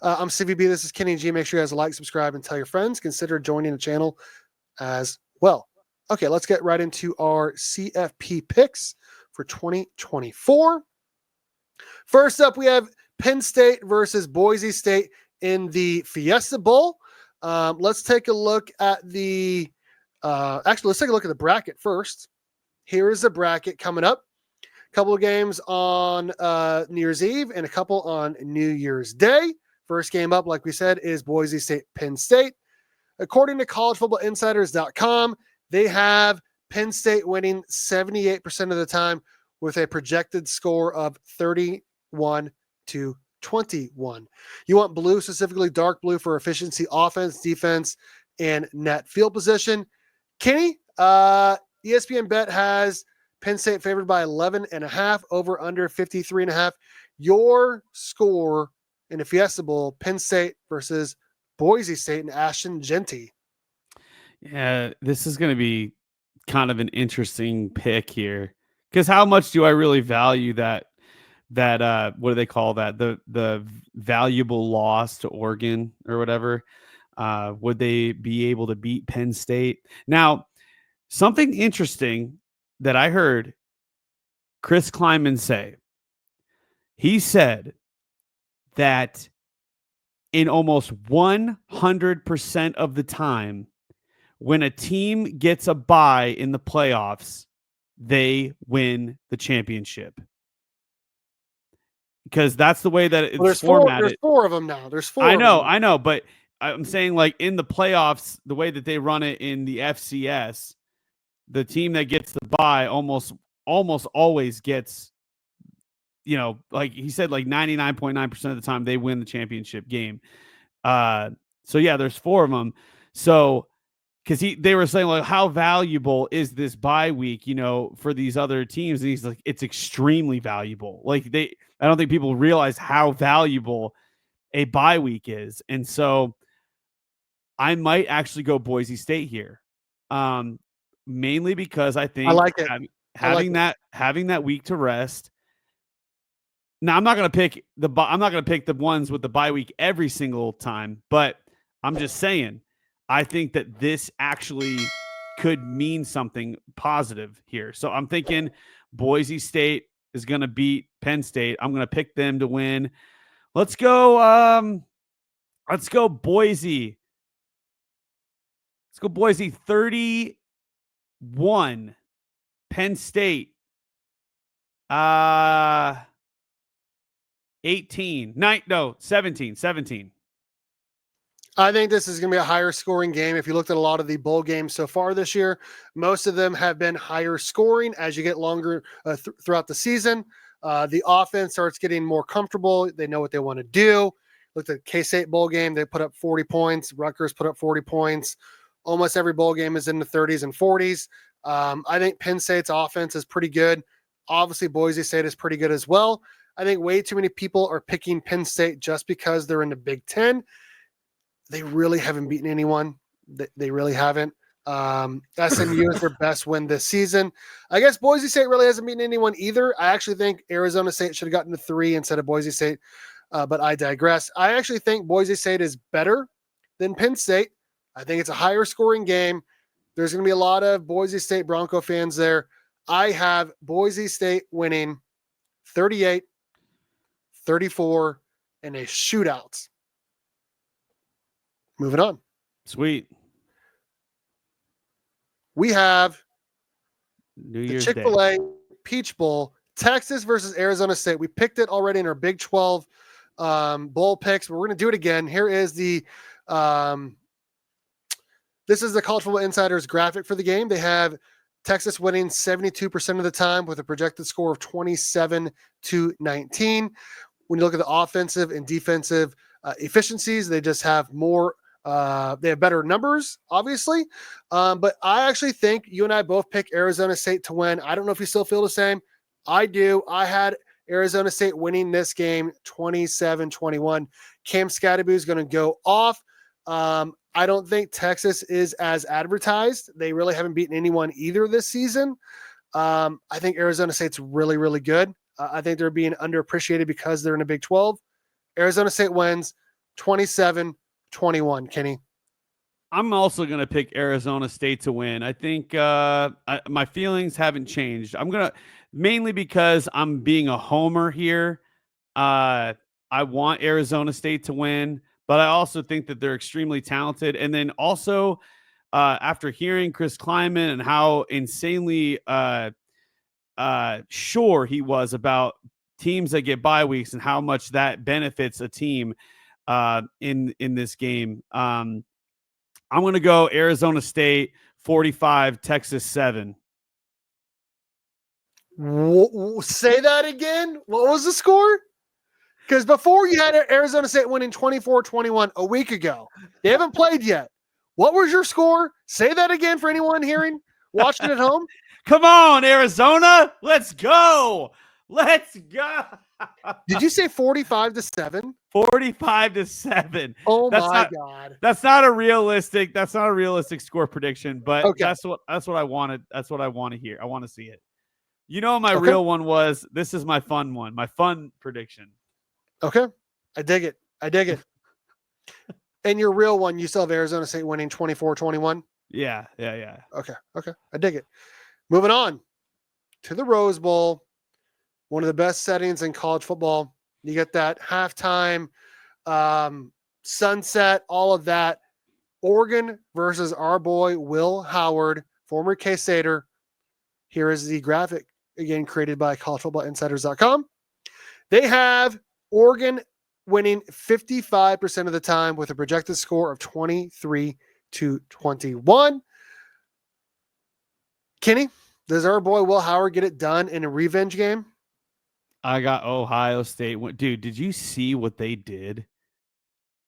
I'm CVB. This is Kenny G. Make sure you guys like, subscribe, and tell your friends. Consider joining the channel as well. Okay, let's get right into our CFP picks for 2024. First up, we have Penn State versus Boise State in the Fiesta Bowl. Let's take a look at the let's take a look at the bracket first. Here is the bracket coming up. A couple of games on New Year's Eve and a couple on New Year's Day. First game up, like we said, is Boise State, Penn State. According to collegefootballinsiders.com, they have Penn State winning 78% of the time with a projected score of 31-21. You want blue, specifically dark blue, for efficiency, offense, defense, and net field position. Kenny, ESPN Bet has Penn State favored by 11.5, over under 53.5. Your score in the Fiesta Bowl, Penn State versus Boise State and Ashton Genty. Yeah, this is going to be kind of an interesting pick here, because how much do I really value that what do they call that, the valuable loss to Oregon or whatever? Would they be able to beat Penn State? Now, something interesting that I heard Chris Kleiman say, he said that in almost 100% of the time, when a team gets a bye in the playoffs, they win the championship. Because that's the way that it's formatted. There's four of them now. There's four. I know, but I'm saying, like, in the playoffs, the way that they run it in the FCS, the team that gets the bye almost always gets, like he said, like 99.9% of the time they win the championship game. So yeah, there's four of them. So, because they were saying, like, how valuable is this bye week, for these other teams? And he's like, it's extremely valuable. Like, I don't think people realize how valuable a bye week is. And so I might actually go Boise State here. Mainly because I think I like it. having that week to rest. Now, I'm not going to pick the ones with the bye week every single time, but I'm just saying, I think that this actually could mean something positive here. So I'm thinking Boise State is going to beat Penn State. I'm going to pick them to win. Let's go Boise. Let's go Boise 31. Penn State 17. I think this is going to be a higher scoring game. If you looked at a lot of the bowl games so far this year, most of them have been higher scoring as you get longer throughout the season. The offense starts getting more comfortable. They know what they want to do. Looked at K-State bowl game. They put up 40 points. Rutgers put up 40 points. Almost every bowl game is in the 30s and 40s. I think Penn State's offense is pretty good. Obviously, Boise State is pretty good as well. I think way too many people are picking Penn State just because they're in the Big Ten. They really haven't beaten anyone. They really haven't. SMU is their best win this season. I guess Boise State really hasn't beaten anyone either. I actually think Arizona State should have gotten to 3 instead of Boise State, but I digress. I actually think Boise State is better than Penn State. I think it's a higher scoring game. There's going to be a lot of Boise State Bronco fans there. I have Boise State winning 38-34 in a shootout. Moving on. Sweet. We have New Year's the Chick-fil-A Day. Peach Bowl, Texas versus Arizona State. We picked it already in our Big 12 bowl picks, but we're going to do it again. Here is the this is the College Football Insiders graphic for the game. They have Texas winning 72% of the time with a projected score of 27-19. When you look at the offensive and defensive efficiencies, they just have more. They have better numbers, obviously. But I actually think you and I both pick Arizona State to win. I don't know if you still feel the same. I do. I had Arizona State winning this game 27-21. Cam Scatterboo is going to go off. I don't think Texas is as advertised. They really haven't beaten anyone either this season. I think Arizona State's really, really good. I think they're being underappreciated because they're in a Big 12. Arizona State wins 27-21. Kenny. I'm also going to pick Arizona State to win. I think my feelings haven't changed. I'm going to mainly because I'm being a homer here. I want Arizona State to win, but I also think that they're extremely talented. And then also, after hearing Chris Kleiman and how insanely sure he was about teams that get bye weeks and how much that benefits a team in this game, I'm going to go Arizona State 45, Texas 7. Say that again. What was the score? Because before you had Arizona State winning 24-21 a week ago. They haven't played yet. What was your score? Say that again for anyone watching at home. Come on, Arizona. Let's go. Let's go. Did you say 45-7? 45-7. Oh my God. That's not a realistic score prediction, but okay. that's what I wanted. That's what I want to hear. I want to see it. You know, my real one was, this is my fun one, my fun prediction. Okay. I dig it. And your real one, you still have Arizona State winning 24-21? Yeah. Okay. I dig it. Moving on to the Rose Bowl, one of the best settings in college football. You get that halftime, sunset, all of that. Oregon versus our boy, Will Howard, former K-Stater. Here is the graphic, again, created by collegefootballinsiders.com. They have Oregon winning 55% of the time with a projected score of 23-21. Kenny, does our boy Will Howard get it done in a revenge game? I got Ohio State. Dude, did you see what they did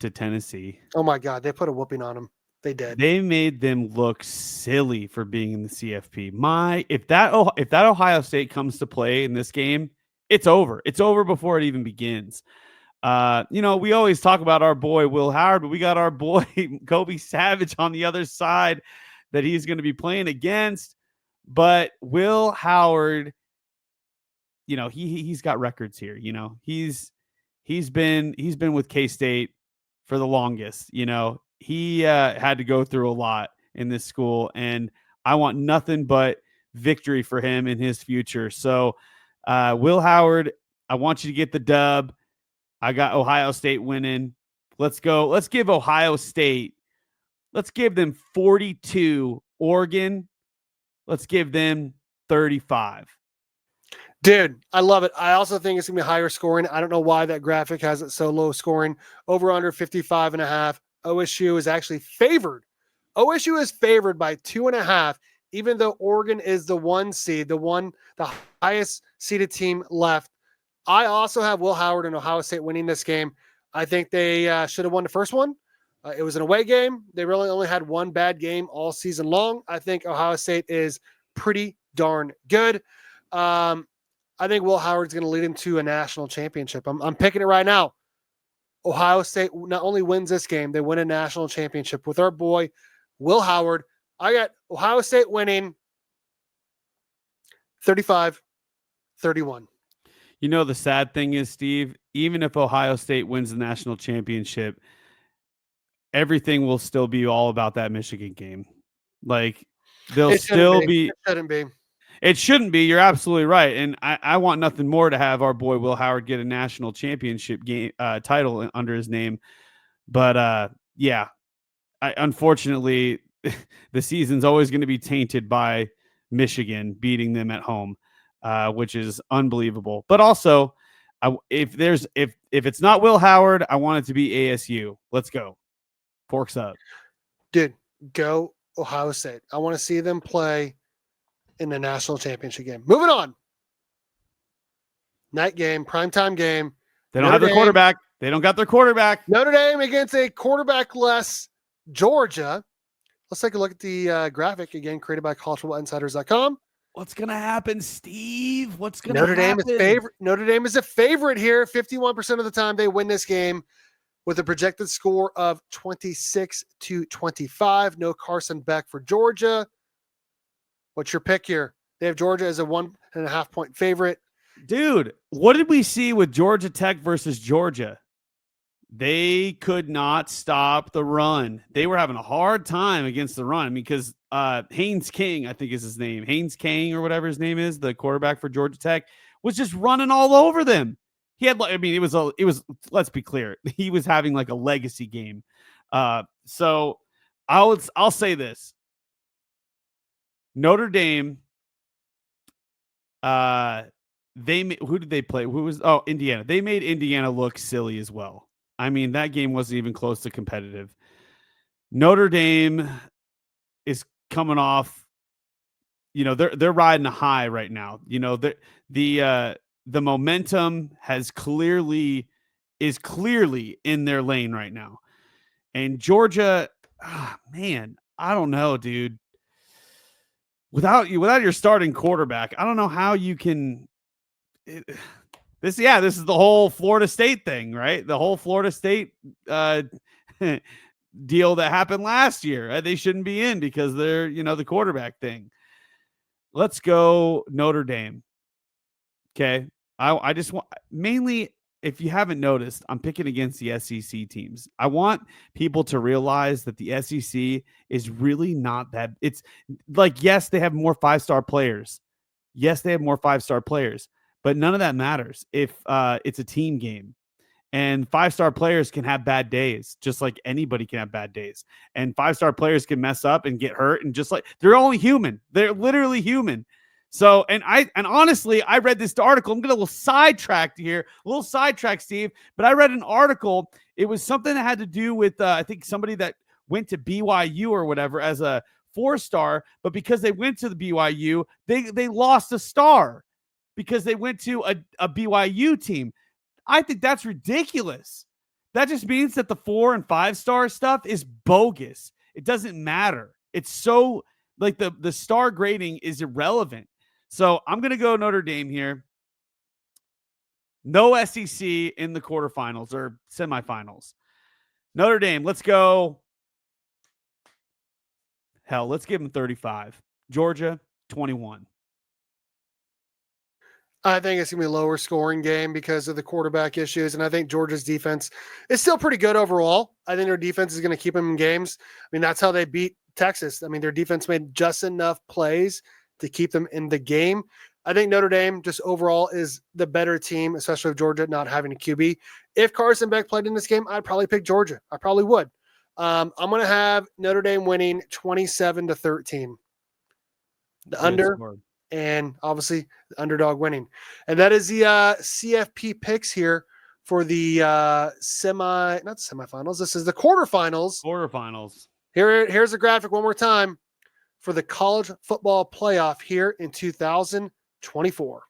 to Tennessee? Oh my God, they put a whooping on them. They did. They made them look silly for being in the CFP. If that Ohio State comes to play in this game, it's over. It's over before it even begins. We always talk about our boy Will Howard, but we got our boy Kobe Savage on the other side that he's going to be playing against. But Will Howard, he's got records here. He's been with K-State for the longest. He had to go through a lot in this school, and I want nothing but victory for him in his future. So, Will Howard, I want you to get the dub. I got Ohio State winning. Let's go. Let's give Ohio State. Let's give them 42. Oregon, let's give them 35. Dude, I love it. I also think it's going to be higher scoring. I don't know why that graphic has it so low scoring. Over under 55.5. OSU is actually favored. OSU is favored by 2.5, even though Oregon is the 1 seed, the highest seeded team left. I also have Will Howard and Ohio State winning this game. I think they should have won the first one. It was an away game. They really only had one bad game all season long. I think Ohio State is pretty darn good. I think Will Howard's going to lead him to a national championship. I'm picking it right now. Ohio State not only wins this game, they win a national championship with our boy, Will Howard. I got Ohio State winning 35-31. The sad thing is, Steve, even if Ohio State wins the national championship, everything will still be all about that Michigan game. Like, they'll still be. It shouldn't be. It shouldn't be. You're absolutely right. And I want nothing more to have our boy Will Howard get a national championship game title under his name. But unfortunately, the season's always going to be tainted by Michigan beating them at home, which is unbelievable. But also, if it's not Will Howard, I want it to be ASU. Let's go. Forks up. Dude, go Ohio State. I want to see them play in the national championship game. Moving on. Night game, primetime game. They don't have their quarterback. They don't got their quarterback. Notre Dame against a quarterback-less Georgia. Let's take a look at the graphic again, created by collegefootballinsiders.com. What's going to happen, Steve? What's going to happen? Notre Dame is a favorite here. 51% of the time they win this game with a projected score of 26-25. No Carson Beck for Georgia. What's your pick here? They have Georgia as a 1.5 point favorite. Dude, what did we see with Georgia Tech versus Georgia? They could not stop the run. They were having a hard time against the run. I mean, because Haynes King, I think is his name, Haynes King or whatever his name is, the quarterback for Georgia Tech, was just running all over them. He had, I mean, it was. Let's be clear, he was having like a legacy game. So I'll say this: Notre Dame. Who did they play? Who was Indiana? They made Indiana look silly as well. I mean, that game wasn't even close to competitive. Notre Dame is coming off, they're riding a high right now. The momentum is clearly in their lane right now. And Georgia, man, I don't know, dude. Without your starting quarterback, I don't know how you can this is the whole Florida State thing, right? The whole Florida State deal that happened last year. They shouldn't be in because they're, the quarterback thing. Let's go Notre Dame. Okay. I just want, mainly, if you haven't noticed, I'm picking against the SEC teams. I want people to realize that the SEC is really not that. It's like, yes, they have more 5-star players. Yes, they have more 5-star players, but none of that matters if it's a team game. And 5-star players can have bad days, just like anybody can have bad days. And 5-star players can mess up and get hurt, and just like they're only human. They're literally human. So, and honestly, I read this article. I'm getting a little sidetracked here, Steve. But I read an article. It was something that had to do with I think somebody that went to BYU or whatever as a 4-star, but because they went to the BYU, they lost a star because they went to a BYU team. I think that's ridiculous. That just means that the 4 and 5-star stuff is bogus. It doesn't matter. It's so like the star grading is irrelevant. So I'm going to go Notre Dame here. No SEC in the quarterfinals or semifinals. Notre Dame, let's go. Hell, let's give them 35. Georgia, 21. I think it's going to be a lower scoring game because of the quarterback issues. And I think Georgia's defense is still pretty good overall. I think their defense is going to keep them in games. I mean, that's how they beat Texas. I mean, their defense made just enough plays to keep them in the game. I think Notre Dame just overall is the better team, especially with Georgia not having a QB. If Carson Beck played in this game, I'd probably pick Georgia. I probably would. I'm going to have Notre Dame winning 27-13. The under. And obviously the underdog winning. And that is the CFP picks here for the not semifinals. This is the quarterfinals. Here's a graphic one more time for the college football playoff here in 2024.